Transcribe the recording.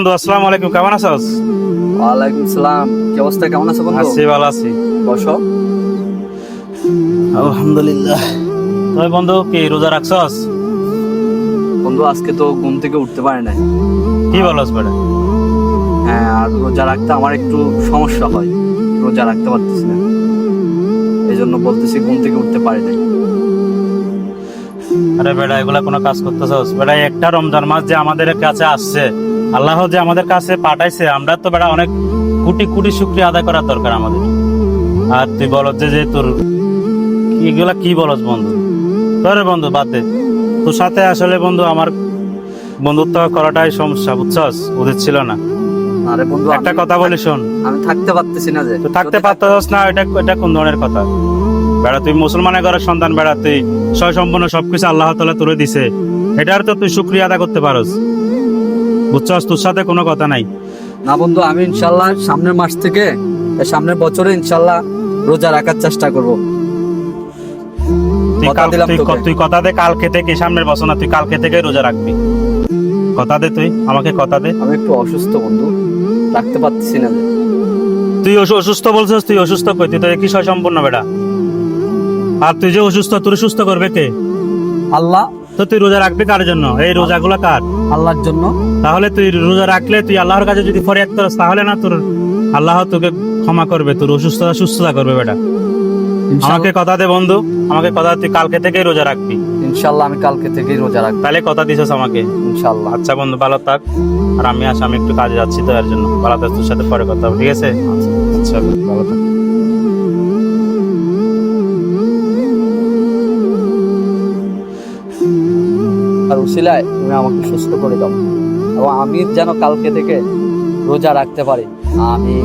বন্ধু আসসালামু আলাইকুম, কেমন আছস? ওয়ালাইকুম সালাম। কি অবস্থা, কেমন আছো বন্ধু? আছি, ভালো আছি। বসো। আলহামদুলিল্লাহ। তুই বন্ধু কি রোজা রাখছস? বন্ধু আজকে তো ঘুম থেকে উঠতে পারি নাই। কি বলস বেটা? হ্যাঁ, আর রোজা রাখতে আমার একটু সমস্যা হয়, রোজা রাখতে পারতেছি না, এই জন্য বলতেছি ঘুম থেকে উঠতে পারি নাই। আরে বেটা, এগুলা কোনো কাজ করতেছস বেটা? একটা রমজান মাস যে আমাদের কাছে আসছে, আল্লাহ যে আমাদের কাছে পাঠাইছে, আমরা তো বেটা অনেক কোটি কোটি শুকরিয়া আদায় করার দরকার আমাদের। আর তুই বলস যে তোর এগুলা কি বলস বন্ধু? তোরে বন্ধু বাদ দে, তোর সাথে আসলে বন্ধু আমার বন্ধুত্ব করাটাই সমস্যা, বুঝছস? উচিত ছিল না। আরে বন্ধু, একটা কথা বলি শোন, আমি থাকতে পারতেছি না। যে তুই থাকতে পারতেছস না, এটা কোন ধরনের কথা বেড়া? তুই মুসলমানের ঘরের সন্তান বেড়া, তুই সয় সম্পূর্ণ সবকিছু আল্লাহ তাআলা তোরে দিছে, এটার তো তুই শুকরিয়া আদা করতে পারস, বুঝছস? তোর সাথে কোনো কথা নাই। না বন্ধু, আমি ইনশাল্লাহ সামনের মাস থেকে সামনের বছরে ইনশাল্লাহ রোজা রাখার চেষ্টা করব। তুই কথা দিলাম তোকে। তুই কথা দে, কালকে থেকে, সামনের বছর না, তুই কালকে থেকে রোজা রাখবি। কথা দে, তুই আমাকে কথা দে। আমি একটু অসুস্থ বন্ধু, রাখতে পারতেছি না। যে তুই অসুস্থ বলছিস? তুই অসুস্থ কই? তুই তো কি সয় সম্পূর্ণ বেড়া। আর তুই যে অসুস্থ, তোর সুস্থ করবে কে? আল্লাহ। তো তুই রোজা রাখবি কার জন্য? এই রোজাগুলো কার? আল্লাহর জন্য। তাহলে তুই রোজা রাখলে তুই আল্লাহর কাছে যদি ফরিয়াদ করিস, তাহলে না তোর আল্লাহ তোকে ক্ষমা করবে, তোর অসুস্থতা সুস্থতা করবে বেটা। আমাকে কথা দে বন্ধু, আমাকে কথা দে, তুই কালকে থেকেই রোজা রাখবি। ইনশাল্লাহ আমি কালকে থেকেই রোজা রাখবো। তাহলে কথা দিছিস আমাকে? ইনশাল্লাহ। আচ্ছা বন্ধু, ভালো থাক। আর আমি একটু কাজে যাচ্ছি, তো এর জন্য ভালো থাক। তোর সাথে পরে কথা হবে, ঠিক আছে? আচ্ছা, ভালো থাক। আর উসিলায় তুমি আমাকে সুস্থ করে দাও এবং আমি যেন কালকে থেকে রোজা রাখতে পারি। আমি